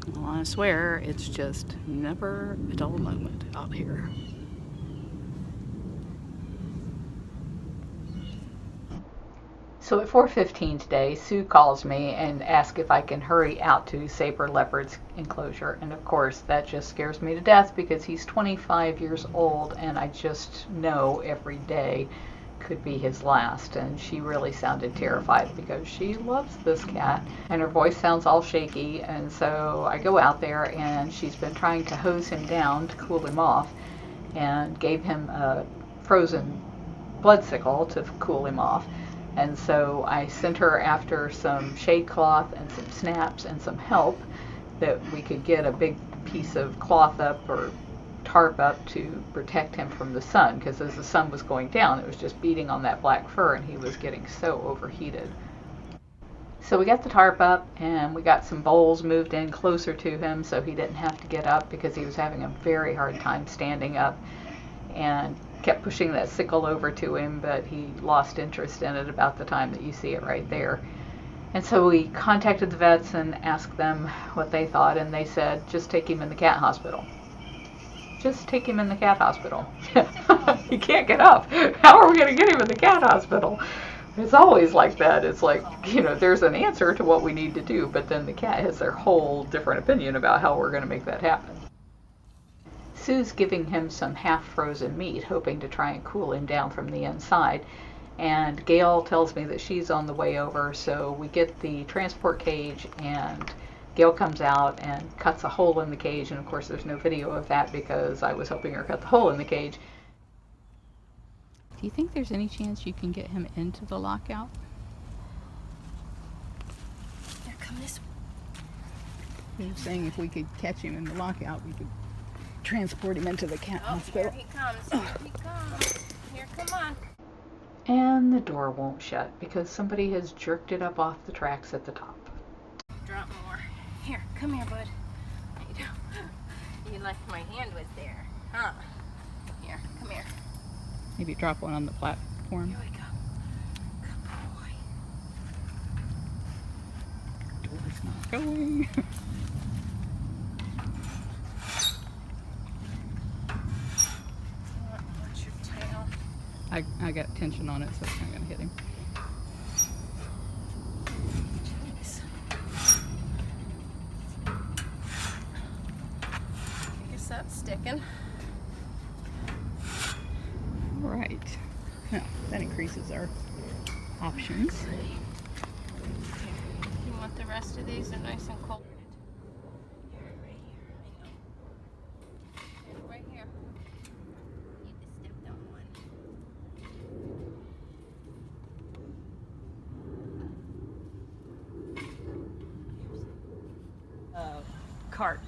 Well, I swear, it's just never a dull moment out here. So at 4:15 today, Sue calls me and asks if I can hurry out to Sabre Leopard's enclosure. And of course, that just scares me to death because he's 25 years old and I just know every day could be his last. And she really sounded terrified because she loves this cat and her voice sounds all shaky. And so I go out there and she's been trying to hose him down to cool him off and gave him a frozen blood sickle to cool him off. And so I sent her after some shade cloth and some snaps and some help that we could get a big piece of cloth up or tarp up to protect him from the sun, because as the sun was going down, it was just beating on that black fur and he was getting so overheated. So we got the tarp up and we got some bowls moved in closer to him so he didn't have to get up because he was having a very hard time standing up, and kept pushing that sickle over to him, but he lost interest in it about the time that you see it right there. And so we contacted the vets and asked them what they thought, and they said, just take him in the cat hospital. Just take him in the cat hospital. He can't get up. How are we going to get him in the cat hospital? It's always like that. It's like, there's an answer to what we need to do, but then the cat has their whole different opinion about how we're going to make that happen. Sue's giving him some half-frozen meat, hoping to try and cool him down from the inside. And Gail tells me that she's on the way over, so we get the transport cage, and Gail comes out and cuts a hole in the cage. And of course, there's no video of that because I was helping her cut the hole in the cage. Do you think there's any chance you can get him into the lockout? Here, come this way. You're saying if we could catch him in the lockout, we could transport him into the cat Here hospital. he comes. Here he comes. Here, come on. And the door won't shut because somebody has jerked it up off the tracks at the top. Drop more. Here, come here, bud. You left my hand was there, huh? Here, come here. Maybe drop one on the platform. Here we go. Good boy. Door's not going. Watch your tail. I got tension on it, so it's not going to hit him. Jeez. I guess that's sticking. All right. Now, that increases our options. You want the rest of these? They're nice and cold. Right here. You just stepped on one. Cart.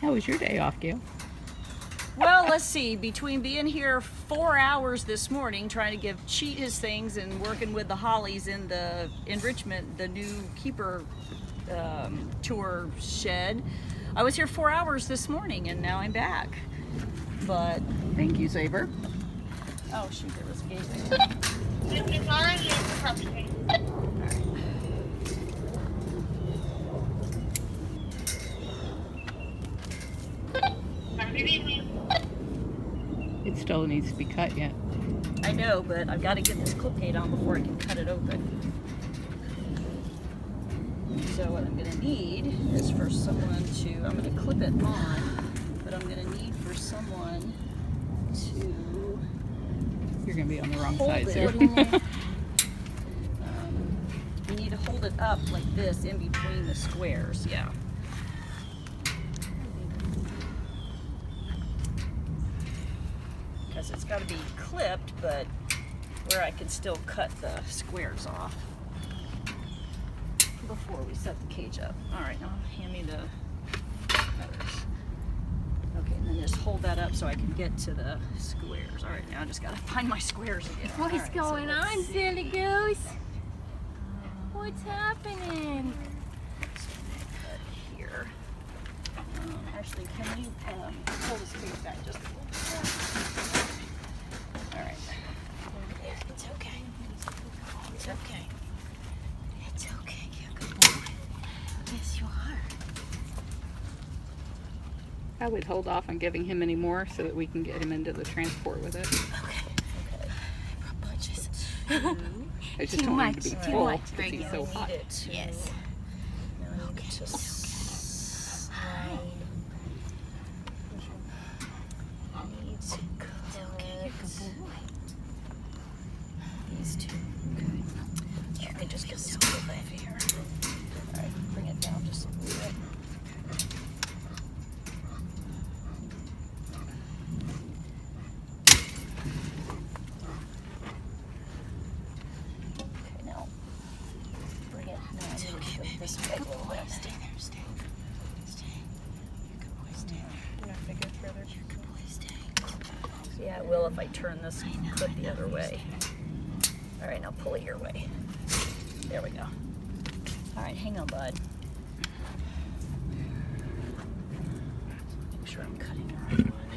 How was your day off, Gail? Well, let's see. Between being here 4 hours this morning trying to give Cheat his things and working with the Hollies in the enrichment, the new keeper tour shed, I was here 4 hours this morning and now I'm back. But Thank you, Sabre. oh shoot, there was a gate It still needs to be cut yet. I know, but I've got to get this clip gate on before I can cut it open. So what I'm going to need is for someone to, I'm going to clip it on, but I'm going to need for someone to You're going to be on the wrong hold side, it. Sabre. You need to hold it up like this in between the squares, yeah. Because it's got to be clipped, but where I can still cut the squares off before we set the cage up. All right, now hand me the cutters. Okay, and then just hold that up so I can get to the squares. All right, now I just got to find my squares again. What's All right, going let's on, see. silly goose? What's happening? Here. Actually, can you pull this cage back just a little bit? All right. It's okay. It's okay. It's okay. You're a good boy. Yes, you are. I would hold off on giving him any more so that we can get him into the transport with it. Okay. Bunches. I just Too don't want him much, to be too full much. because Right, he's yeah, so we hot. Yes. Now I need to slide. Need to cut these two. Good. You can just get this over here. All right, bring it down just a little bit. Okay, now bring it. No, I need it to go this way a little bit. Stay there. Stay. You good boy, stay there. You have to go further. You good boy, stay. Yeah, it will if I turn this clip the other way. All right, now pull it your way. There we go. All right, hang on, bud. Make sure I'm cutting the right one.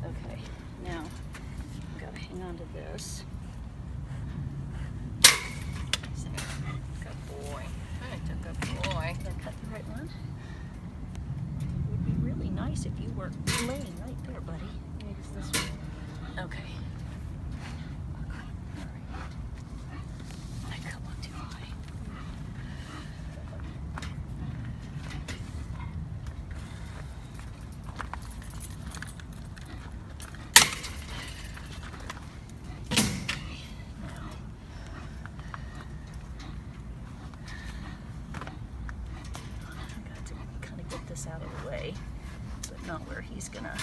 Okay, now I've got to hang on to this. Good boy. That's a good boy. Did I cut the right one? It would be really nice if you were laying right there, buddy. Maybe it's this one. Okay. I cut one too high. I got to kind of get this out of the way, but not where he's gonna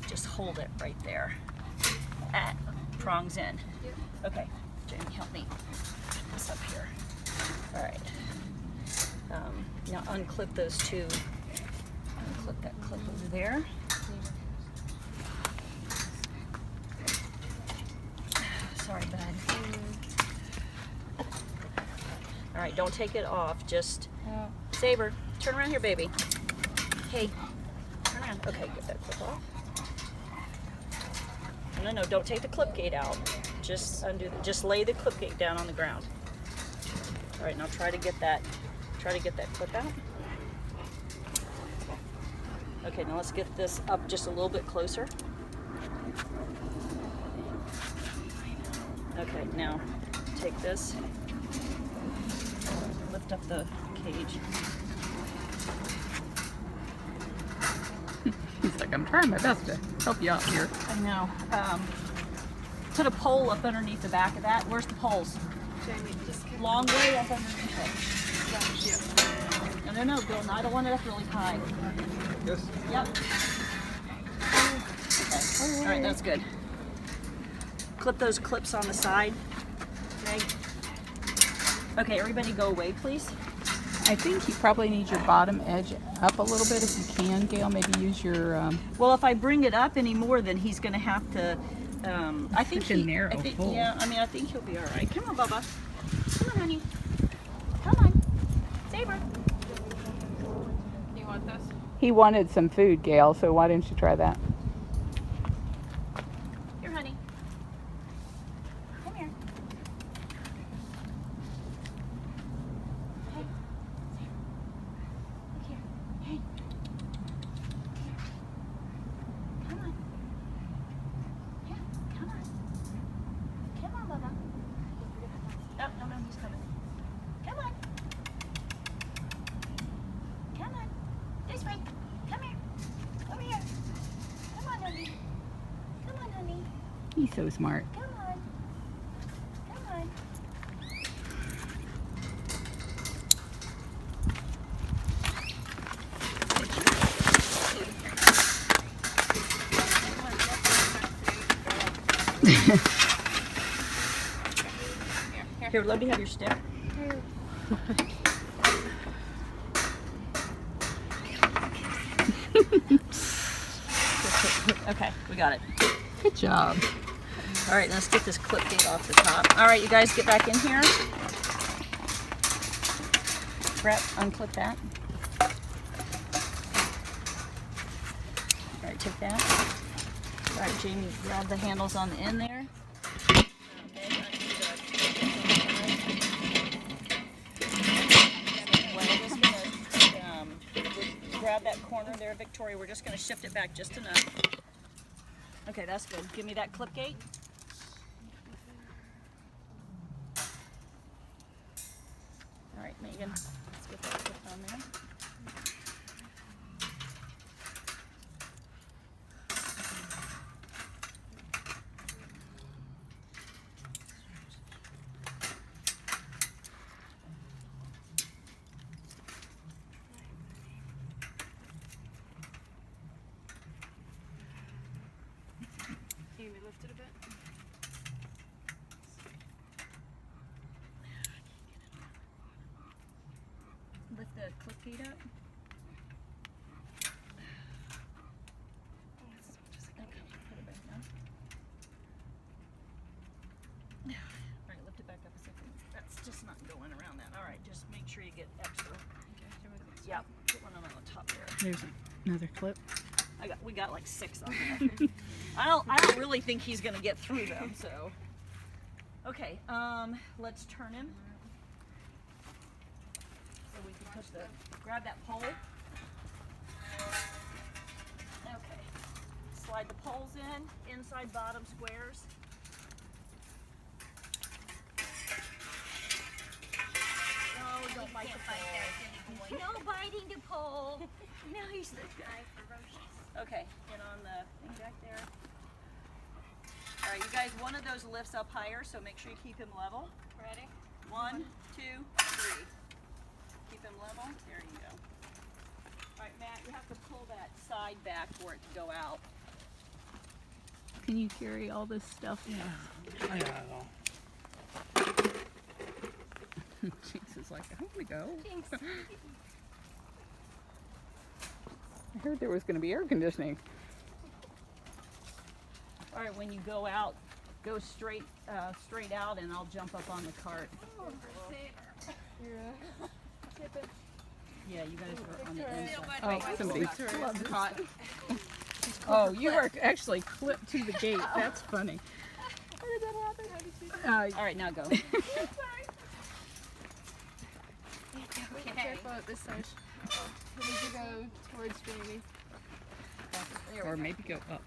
just hold it right there. At prongs in. Okay, Jamie, help me put this up here. All right. Now unclip those two. Unclip that clip over there. Sorry, bud. All right, don't take it off. Just Sabre, turn around here, baby. Hey, turn around. Okay, get that clip off. No, don't take the clip gate out. Just undo. Just lay the clip gate down on the ground. All right, now try to get that clip out. Okay, now let's get this up just a little bit closer. Okay, now take this, lift up the cage. He's like, I'm trying my best to help you out here. I know. Put a pole up underneath the back of that. Where's the poles? Jamie, just get Long way up underneath it. No, Bill. No, I don't want it up really high. Yes. Yep. Okay. All right, that's good. Clip those clips on the side. Meg. Okay, everybody go away, please. I think you probably need your bottom edge up a little bit if you can, Gail. Maybe use your Well, if I bring it up anymore, then he's going to have to. I think such a narrow hole. Yeah, I mean, I think he'll be all right. Come on, Bubba. Come on, honey. Come on, Sabre. You want this? He wanted some food, Gail, so why didn't you try that? Here, honey. Come here. Hey, look here. Hey. Come on. Yeah, come on. Come on, Bubba. No, he's coming. Come on. Come on. This way. Come here. Over here. Come on, honey. Come on, honey. He's so smart. Come on. Come on. Here, let me have your stick. Okay, we got it. Good job. All right, let's get this clip gate off the top. All right, you guys get back in here. Brett, unclip that. All right, take that. All right, Jamie, grab the handles on the end there. Okay, well, just gonna grab that corner there, Victoria. We're just going to shift it back just enough. Okay, that's good. Give me that clip gate. All right, Megan, let's get that clip on there. Can we lift it a bit? Lift the clip gate up. Okay, put it back down. All right, lift it back up a second. That's just not going around that. All right, just make sure you get extra. Yeah, put one on the top there. There's another clip. We got like 6 on there. I don't really think he's gonna get through them. So, okay, let's turn him. So we can push grab that pole. Okay, slide the poles in, inside bottom squares. No, don't bite the pole. No biting the pole. No, he's the guy ferocious. Okay, get on the thing back there. All right, you guys, one of those lifts up higher, so make sure you keep him level. Ready? 1, 2, 3. Keep him level. There you go. All right, Matt, you have to pull that side back for it to go out. Can you carry all this stuff? Yeah, I got it all. Jesus, like, I want to go. Thanks. I heard there was going to be air conditioning. All right, when you go out, go straight out, and I'll jump up on the cart. Oh, Sabre. Yeah, you guys are on the inside. Oh, somebody's caught. Oh, you are actually clipped to the gate. That's funny. How did that happen? How did you do All right, now go. that? Okay. Careful at this side. We need to go towards Jamie. Or maybe go up.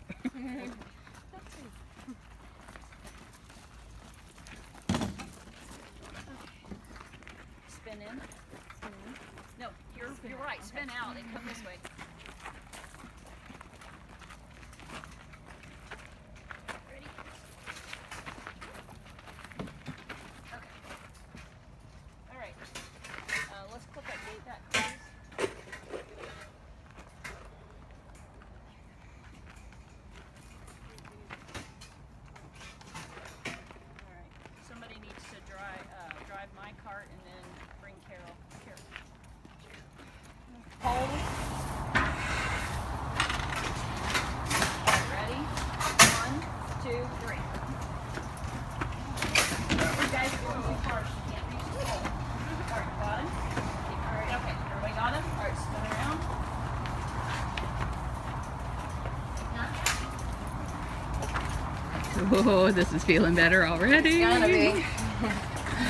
Spin in. No, you're right. Spin out and come this way. Ready? Okay. All right. Let's put that gate back, please. All right. Somebody needs to drive my cart and then bring Carol. Hold. Ready? 1, 2, 3. You guys are going too far. She can't reach the pole. All right, got him? All right, okay. Everybody got him? All right, spin around. Oh, this is feeling better already. It's gonna be.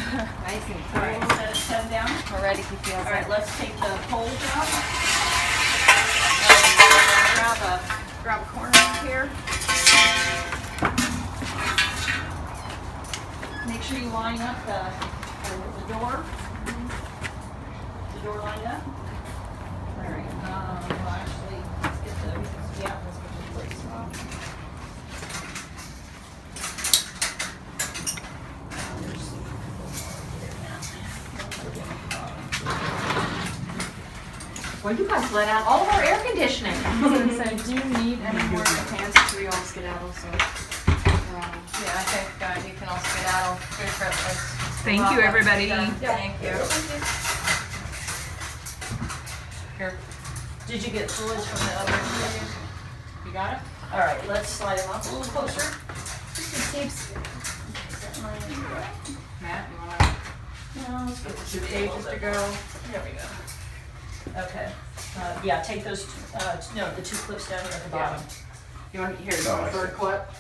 Nice and All right, cool. set him down. Already he feels All right, it. let's take the poles out. Grab a corner up here. Make sure you line up the door. The door lined up. All right. Well, actually, let's get the place off. Well, you guys let out all of our air conditioning. I was gonna say, do you need any more pants? We all skedaddle, so. Yeah, I think you can all skedaddle. Good trip. Thank you, everybody. Thank you. Here. Did you get fluids from the other interviews? You got it? All right, let's slide them up a little closer. Matt, you wanna? No, let's get the 2 pages to go. There we go. Okay. Yeah, take those, no, the 2 clips down here at the bottom. You want, here, you want a third clip?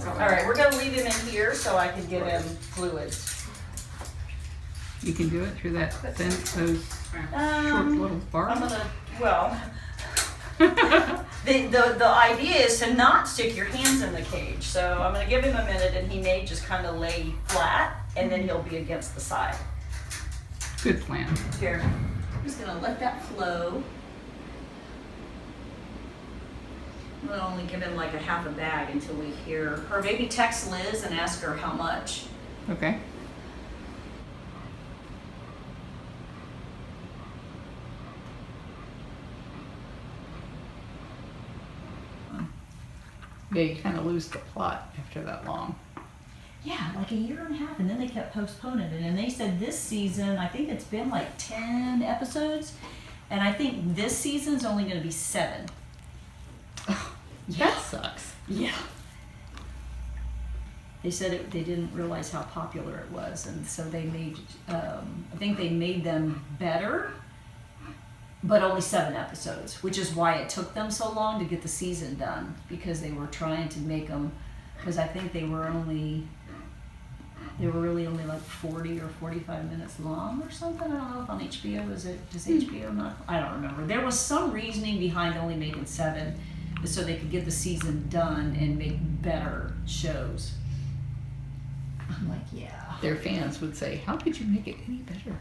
All right, we're gonna leave him in here so I can give him fluids. You can do it through that fence, those short little bars. I'm gonna, well, the idea is to not stick your hands in the cage. So I'm gonna give him a minute and he may just kind of lay flat and then he'll be against the side. Good plan. Here, I'm just gonna let that flow. I'm gonna only give him like a half a bag until we hear, or maybe text Liz and ask her how much. Okay. Yeah, you kind of lose the plot after that long. Yeah, like a year and a half, and then they kept postponing it. And they said this season, I think it's been like 10 episodes, and I think this season's only going to be 7. That sucks. Yeah. They said they didn't realize how popular it was, and so they made, I think they made them better, but only 7 episodes, which is why it took them so long to get the season done, because they were trying to make them, because I think they were really only like 40 or 45 minutes long or something. I don't know if on HBO, does HBO not? I don't remember. There was some reasoning behind only making 7, so they could get the season done and make better shows. I'm like, yeah. Their fans would say, how could you make it any better?